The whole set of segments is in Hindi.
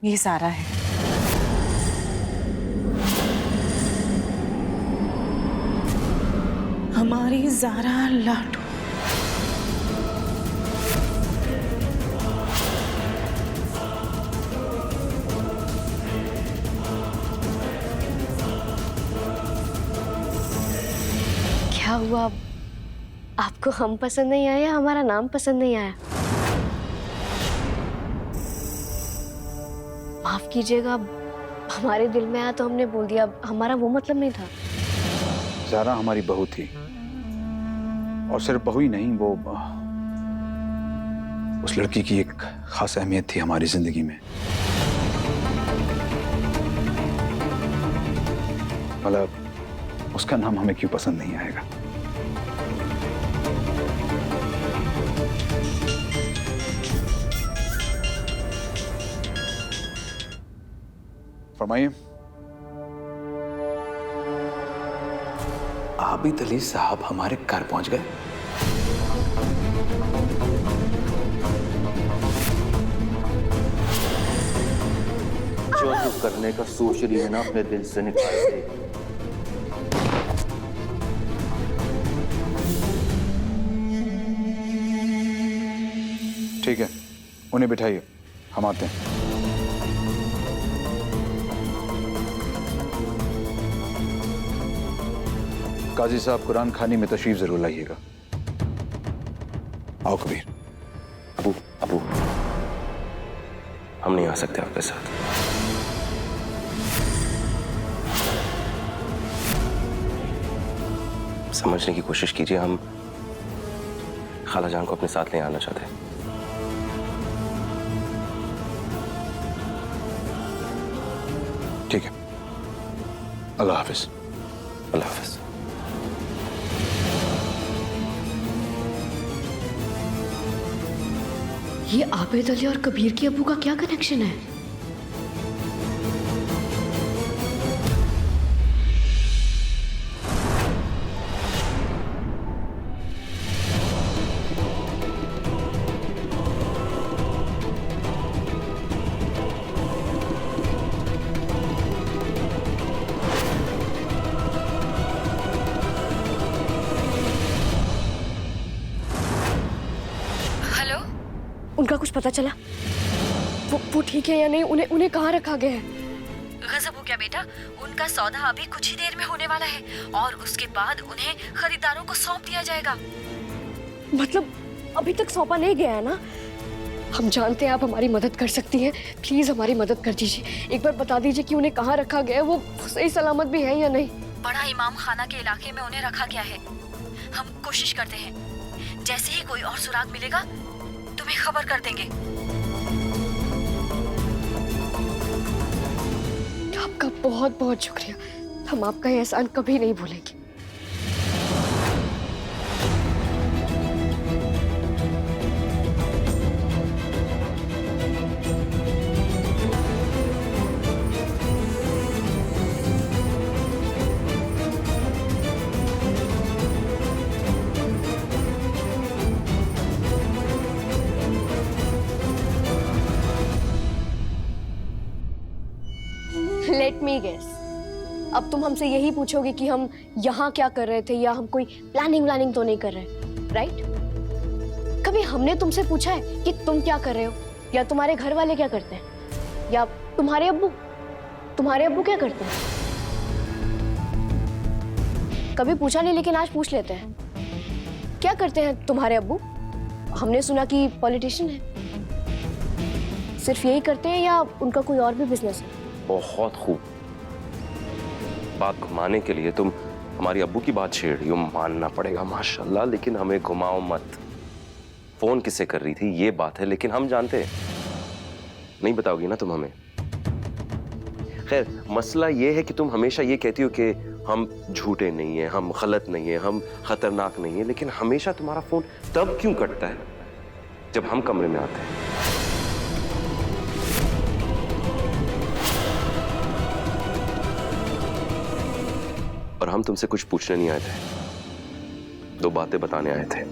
ये ज़ारा है। हमारी ज़ारा लाडो। क्या हुआ? आपको हम पसंद नहीं आए या हमारा नाम पसंद नहीं आया? माफ कीजिएगा, हमारे दिल में आया तो हमने बोल दिया, हमारा वो मतलब नहीं था। ज़ारा हमारी बहू थी, और सिर्फ बहू ही नहीं, वो उस लड़की की एक खास अहमियत थी हमारी जिंदगी में। मतलब उसका नाम हमें क्यों पसंद नहीं आएगा? फरमाइए। आबिद अली साहब हमारे घर पहुंच गए। जो तू करने का सोच रही है ना, अपने दिल से निकाल दे। ठीक है, उन्हें बिठाइए, हम आते हैं। काजी साहब, कुरान खानी में तशरीफ जरूर लाइएगा। आओ कबीर। अबू अबू, हम नहीं आ सकते आपके साथ। समझने की कोशिश कीजिए, हम खाला जान को अपने साथ ले आना चाहते हैं। ठीक है, अल्लाह हाफिज। अल्लाह हाफिज। ये आबिद अली और कबीर के अब्बू का क्या कनेक्शन है? हेलो, उनका कुछ पता चला? वो ठीक है या नहीं? उन्हें कहाँ रखा गया है? गजब हो गया बेटा, उनका सौदा अभी कुछ ही देर में होने वाला है और उसके बाद उन्हें खरीदारों को सौंप दिया जाएगा। मतलब अभी तक सौंपा नहीं गया है ना? हम जानते हैं आप हमारी मदद कर सकती हैं, प्लीज हमारी मदद कर दीजिए। एक बार बता दीजिए कि उन्हें कहाँ रखा गया है, वो सही सलामत भी है या नहीं। बड़ा इमाम खाना के इलाके में उन्हें रखा गया है। हम कोशिश करते हैं, जैसे ही कोई और सुराग मिलेगा तुम्हें खबर कर देंगे। आपका बहुत बहुत शुक्रिया, हम आपका ये एहसान कभी नहीं भूलेंगे। लेट मी गेस, अब तुम हमसे यही पूछोगे कि हम यहाँ क्या कर रहे थे, या हम कोई प्लानिंग तो नहीं कर रहे, राइट? कभी हमने तुमसे पूछा है कि तुम क्या कर रहे हो, या तुम्हारे घर वाले क्या करते हैं, या तुम्हारे अब्बू क्या करते हैं? कभी पूछा नहीं, लेकिन आज पूछ लेते हैं। क्या करते हैं तुम्हारे अब्बू? हमने सुना कि पॉलिटिशियन है। सिर्फ यही करते हैं या उनका कोई और भी बिजनेस है? बहुत खूब। बात घुमाने के लिए तुम हमारी अब्बू की बात छेड़ रही हो, मानना पड़ेगा माशाल्लाह, लेकिन हमें घुमाओ मत। फोन किससे कर रही थी ये बात है, लेकिन हम जानते हैं। नहीं बताओगी ना तुम हमें? खैर, मसला ये है कि तुम हमेशा ये कहती हो कि हम झूठे नहीं हैं, हम गलत नहीं हैं, हम खतरनाक नहीं हैं, लेकिन हमेशा तुम्हारा फोन तब क्यों कटता है जब हम कमरे में आते हैं? और हम तुमसे कुछ पूछने नहीं आए थे, दो बातें बताने आए थे।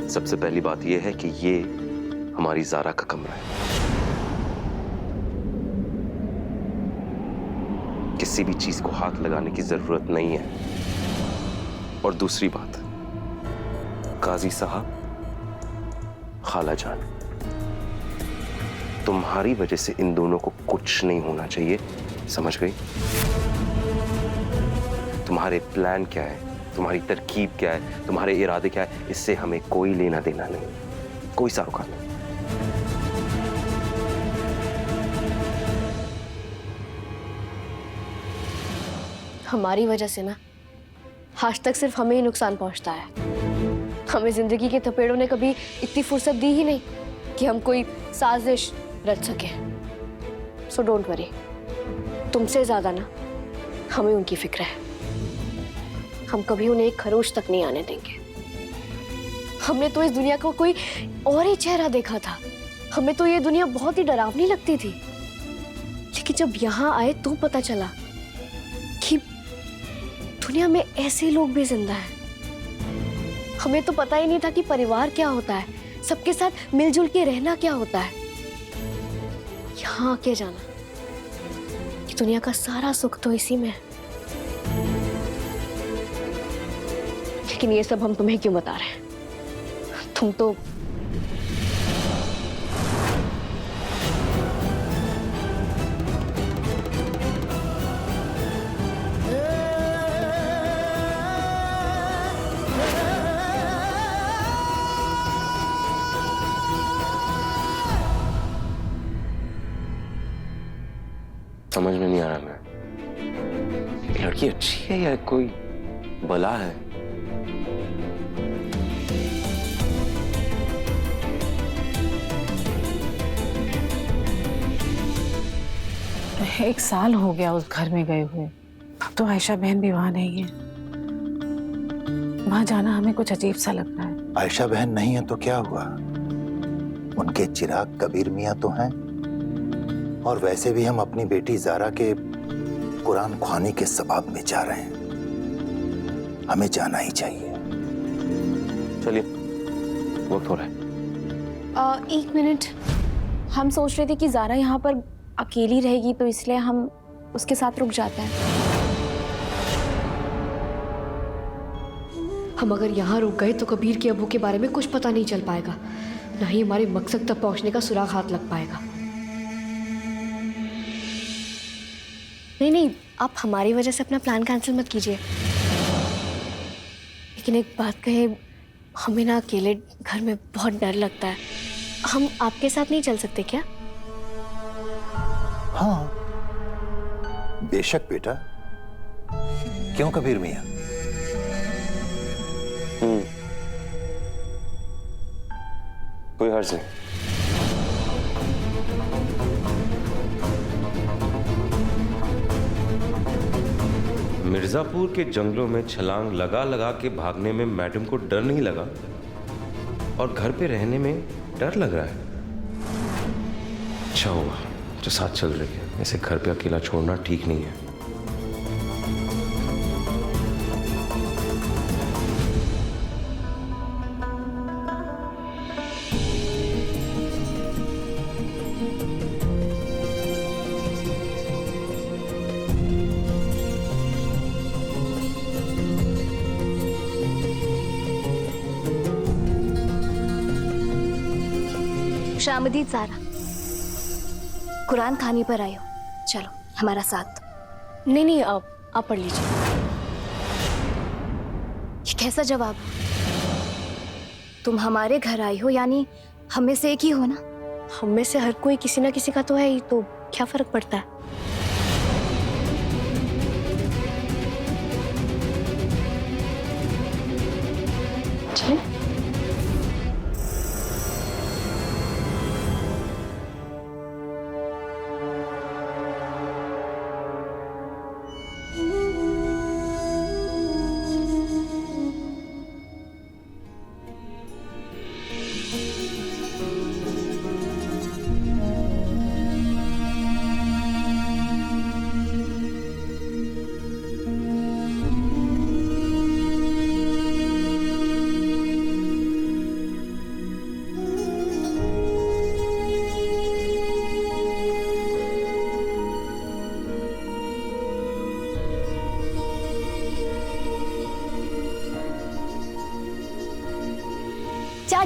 सबसे पहली बात यह है कि ये हमारी ज़ारा का कमरा है। किसी भी चीज को हाथ लगाने की जरूरत नहीं है। और दूसरी बात, काजी साहब, खाला जान, तुम्हारी वजह से इन दोनों को कुछ नहीं होना चाहिए, समझ गई? तुम्हारे प्लान क्या है, तुम्हारी तरकीब क्या है, तुम्हारे इरादे क्या है, इससे हमें कोई लेना देना नहीं, कोई सरोकार नहीं। हमारी वजह से ना आज तक सिर्फ हमें ही नुकसान पहुंचता है। हमें जिंदगी के थपेड़ों ने कभी इतनी फुर्सत दी ही नहीं कि हम कोई साजिश रच सके। सो डोंट वरी, तुमसे ज्यादा ना हमें उनकी फिक्र है। हम कभी उन्हें एक खरोच तक नहीं आने देंगे। हमने तो इस दुनिया का कोई और ही चेहरा देखा था। हमें तो ये दुनिया बहुत ही डरावनी लगती थी, लेकिन जब यहाँ आए तो पता चला कि दुनिया में ऐसे लोग भी जिंदा हैं। हमें तो पता ही नहीं था कि परिवार क्या होता है, सबके साथ मिलजुल के रहना क्या होता है। यहाँ आके जाना कि दुनिया का सारा सुख तो इसी में है। लेकिन ये सब हम तुम्हें क्यों बता रहे हैं? तुम तो समझ में नहीं आ रहा मैं, ये लड़की अच्छी है या कोई बला है? एक साल हो गया उस घर में गए हुए। अब तो आयशा बहन भी वहां नहीं है। वहां जाना हमें कुछ अजीब सा लग रहा है। आयशा बहन नहीं है तो क्या हुआ? उनके चिराग कबीर मियां तो हैं, और वैसे भी हम अपनी बेटी जारा के कुरान ख्वानी के सबाब में जा रहे हैं। हमें जाना ही चाहिए। चलिए, वक्त हो रहा है। एक मिनट, हम सोच रहे थे कि जारा यहाँ पर अकेली रहेगी, तो इसलिए हम उसके साथ रुक जाते हैं। हम अगर यहाँ रुक गए तो कबीर के अबू के बारे में कुछ पता नहीं चल पाएगा, ना ही हमारे मकसद तक पहुँचने का सुराग हाथ लग पाएगा। नहीं नहीं, आप हमारी वजह से अपना प्लान कैंसिल मत कीजिए। लेकिन एक बात कहे, हमें ना अकेले घर में बहुत डर लगता है। हम आपके साथ नहीं चल सकते क्या? हाँ बेशक बेटा, क्यों कबीर मियां? कोई हर्ज नहीं। मिर्जापुर के जंगलों में छलांग लगा लगा के भागने में मैडम को डर नहीं लगा, और घर पे रहने में डर लग रहा है। अच्छा हुआ जो साथ चल रही है, ऐसे घर पे अकेला छोड़ना ठीक नहीं है। खुशामदीद जारा, कुरान खानी पर आए हो, चलो हमारा साथ। नहीं नहीं, आप पढ़ लीजिए। ये कैसा जवाब? तुम हमारे घर आई हो, यानी हम में से एक ही हो ना? हम में से हर कोई किसी ना किसी का तो है ही, तो क्या फर्क पड़ता है? चलें?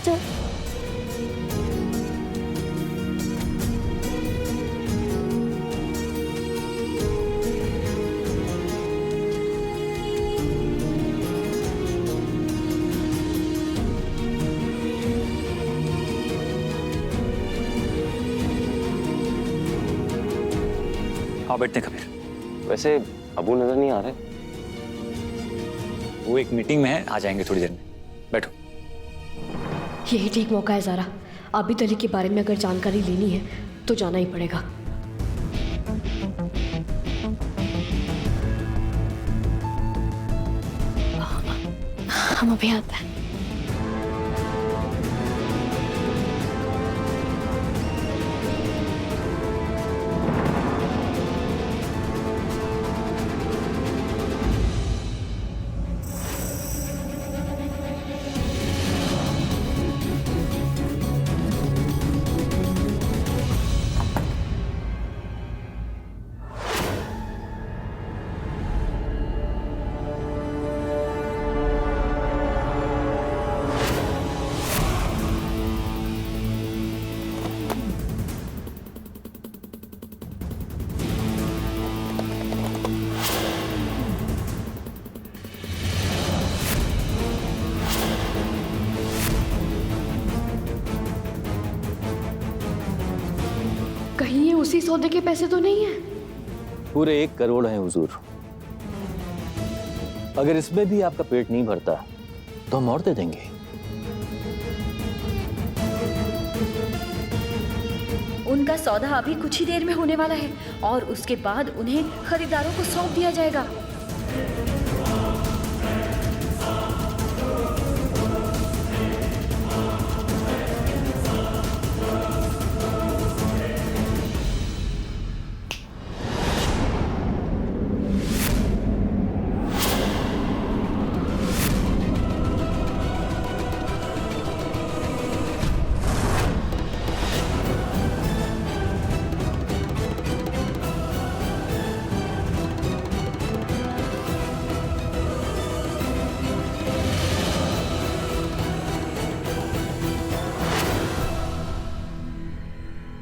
जाओ। हाँ बैठते हैं कबीर। वैसे अबू नजर नहीं आ रहे। वो एक मीटिंग में है, आ जाएंगे थोड़ी देर में। बैठो। यही ठीक मौका है ज़ारा। आबिद अली के बारे में अगर जानकारी लेनी है तो जाना ही पड़ेगा। हम अभी आते हैं। कहीं ये उसी सौदे के पैसे तो नहीं है? पूरे 1 करोड़ हैं हुजूर। अगर इसमें भी आपका पेट नहीं भरता तो हम और दे देंगे। उनका सौदा अभी कुछ ही देर में होने वाला है और उसके बाद उन्हें खरीदारों को सौंप दिया जाएगा।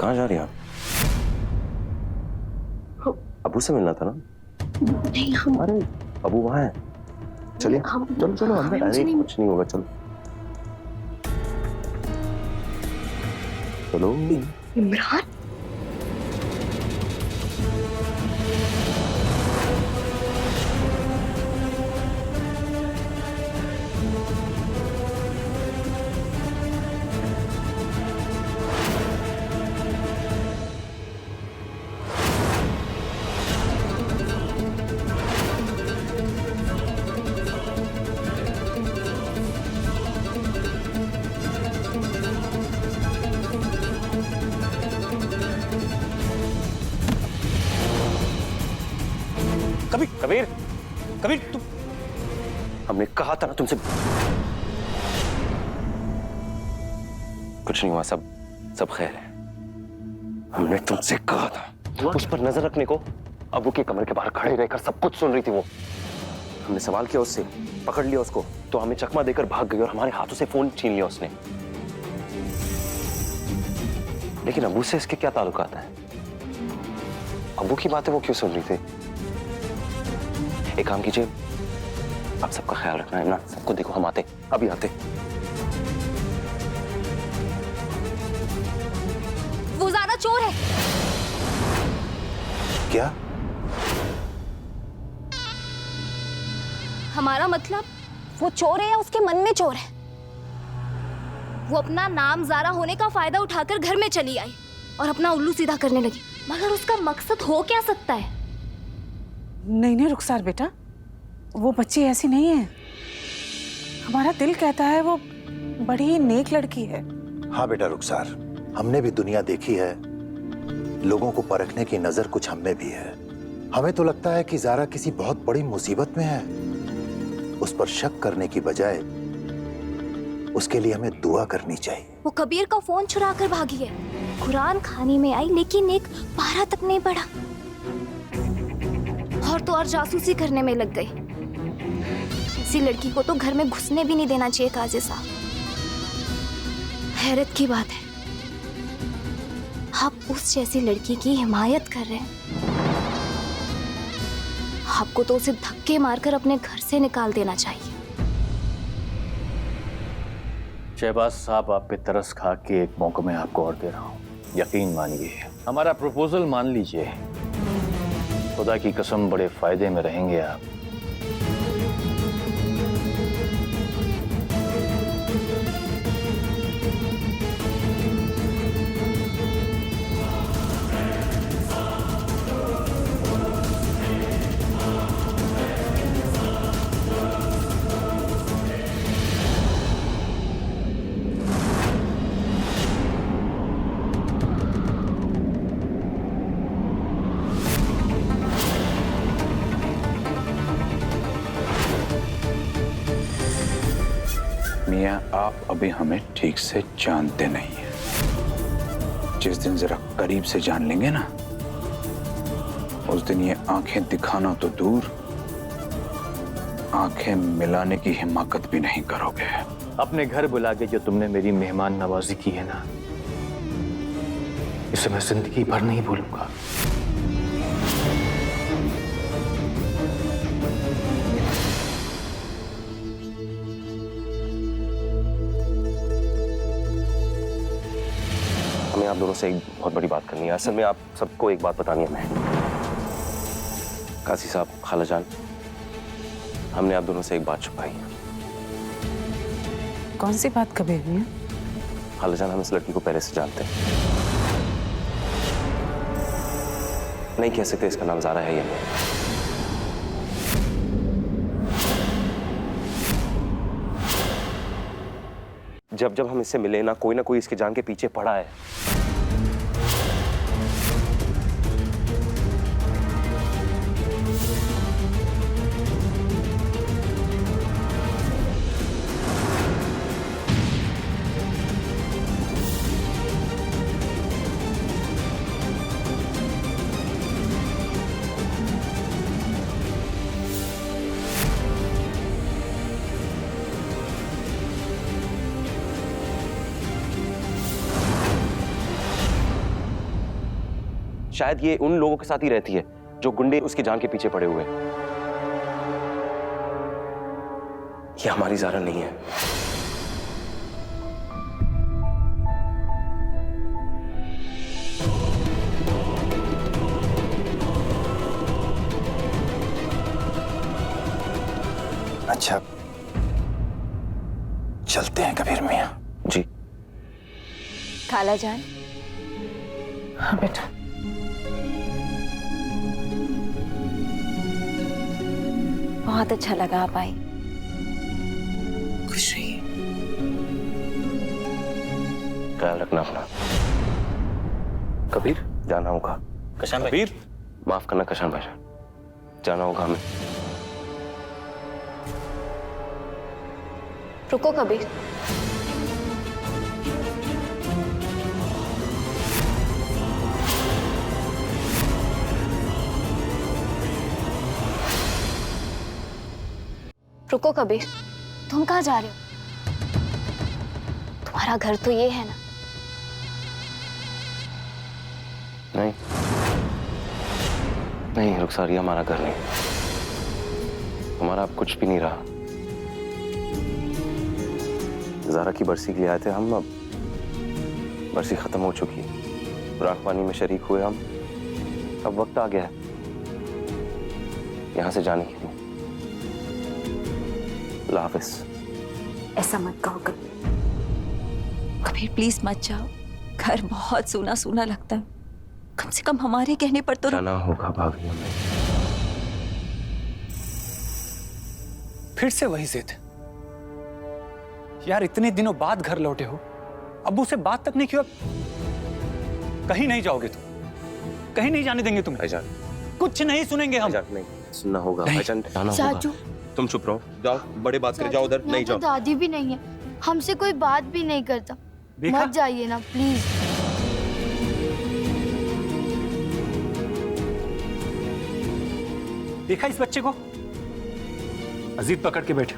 कहाँ जा रही हैं आप? अबू से मिलना था ना? नहीं, हम अरे अबू वहाँ है। चलिए चलो चलो अंदर। अरे कुछ नहीं होगा, चलो चलो। इमरान, कबीर कबीर कबीर तू। हमने कहा था ना तुमसे। कुछ नहीं हुआ, सब खैर है। हमने तुमसे कहा था उस पर नजर रखने को। अबू के कमरे के बाहर खड़े रहकर सब कुछ सुन रही थी वो। हमने सवाल किया उससे, पकड़ लिया उसको तो हमें चकमा देकर भाग गई और हमारे हाथों से फोन छीन लिया उसने। लेकिन अबू से इसके क्या ताल्लुकात है? अबू की बातें वो क्यों सुन रही थी? एक काम कीजिए, आप सबका ख्याल रखना है ना। सबको देखो, हम आते, अभी आते। वो ज़ारा चोर है। क्या? हमारा मतलब वो चोर है या उसके मन में चोर है? वो अपना नाम ज़ारा होने का फायदा उठाकर घर में चली आई और अपना उल्लू सीधा करने लगी। मगर उसका मकसद हो क्या सकता है? नहीं रुखसार बेटा, वो बच्ची ऐसी नहीं है। हमारा दिल कहता है वो बड़ी ही नेक लड़की है। हाँ बेटा रुखसार, हमने भी दुनिया देखी है, लोगों को परखने की नजर कुछ हमें भी है। हमें तो लगता है कि ज़ारा किसी बहुत बड़ी मुसीबत में है। उस पर शक करने की बजाय उसके लिए हमें दुआ करनी चाहिए। वो कबीर का फोन चुरा कर भागी है, कुरान खाने में आई लेकिन एक पारा तक नहीं पड़ा, और तो और जासूसी करने में लग गई। ऐसी लड़की को तो घर में घुसने भी नहीं देना चाहिए काजी साहब। हैरत की बात है, आप उस जैसी लड़की की हिमायत कर रहे हैं। आपको तो उसे धक्के मारकर अपने घर से निकाल देना चाहिए। शहबाज साहब, आप पे तरस खा के एक मौका मैं आपको और दे रहा हूँ। यकीन मानिए, हमारा प्रपोजल मान लीजिए। खुदा की कसम, बड़े फायदे में रहेंगे आप। मियाँ, आप अभी हमें ठीक से जानते नहीं हैं। जिस दिन जरा करीब से जान लेंगे ना, उस दिन ये आंखें दिखाना तो दूर, आंखें मिलाने की हिम्मत भी नहीं करोगे। अपने घर बुला के जो तुमने मेरी मेहमान नवाजी की है ना, इसे मैं जिंदगी भर नहीं भूलूंगा। हमें आप दोनों से एक बहुत बड़ी बात करनी है। असल में आप सबको एक बात बतानी है हमें। काजी साहब, खालाजान, हमने आप दोनों से एक बात छुपाई है। कौन सी बात कबीर मियाँ? खालाजान, हम इस लड़की को पहले से जानते हैं। नहीं कह सकते इसका नाम ज़ारा है या नहीं। जब जब हम इससे मिले ना कोई इसके जान के पीछे पड़ा है। शायद ये उन लोगों के साथ ही रहती है जो गुंडे उसकी जान के पीछे पड़े हुए हैं। ये हमारी ज़ारा नहीं है। अच्छा, चलते हैं कबीर मियाँ। जी। खालाजान, हाँ बेटा। बहुत अच्छा लगा आप आई। खुश रहिए। ख्याल रखना अपना। कबीर, जाना होगा। कशान कबीर, माफ करना कशान भाईजान, जाना होगा हमें। रुको कबीर। रुको कबीर, तुम कहाँ जा रहे हो? तुम्हारा घर तो ये है ना? नहीं नहीं रुखसार, ये हमारा घर नहीं। हमारा अब कुछ भी नहीं रहा। ज़ारा की बरसी के लिए आए थे हम, अब बरसी खत्म हो चुकी है। कुरान पानी में शरीक हुए हम, अब वक्त आ गया है यहाँ से जाने के लिए। अल्लाह हाफ़िज़। ऐसा मत कहो कबीर। कबीर प्लीज मत जाओ, घर बहुत सूना सूना लगता है। कम से कम हमारे कहने पर तो जाना होगा भाभी हमें। फिर से वही जिद। यार, इतने दिनों बाद घर लौटे हो, अब्बू से बात तक नहीं की। कहीं नहीं जाओगे तुम, कहीं नहीं जाने देंगे तुम्हें। भाईजान, कुछ नहीं सुनेंगे हम। भाईजान नहीं सुनना होगा। भाईजान जाना होगा। चाचू, तुम चुप रहो, जाओ बड़े बात करे, जाओ उधर। नहीं तो जाओ। दादी भी नहीं है, हमसे कोई बात भी नहीं करता। देखा? मत जाइए ना प्लीज। देखा इस बच्चे को, अजीत पकड़ के बैठे।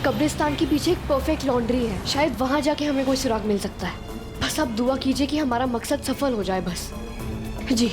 कब्रिस्तान के पीछे एक परफेक्ट लॉन्ड्री है, शायद वहां जाके हमें कोई सुराग मिल सकता है। बस आप दुआ कीजिए कि हमारा मकसद सफल हो जाए बस। जी।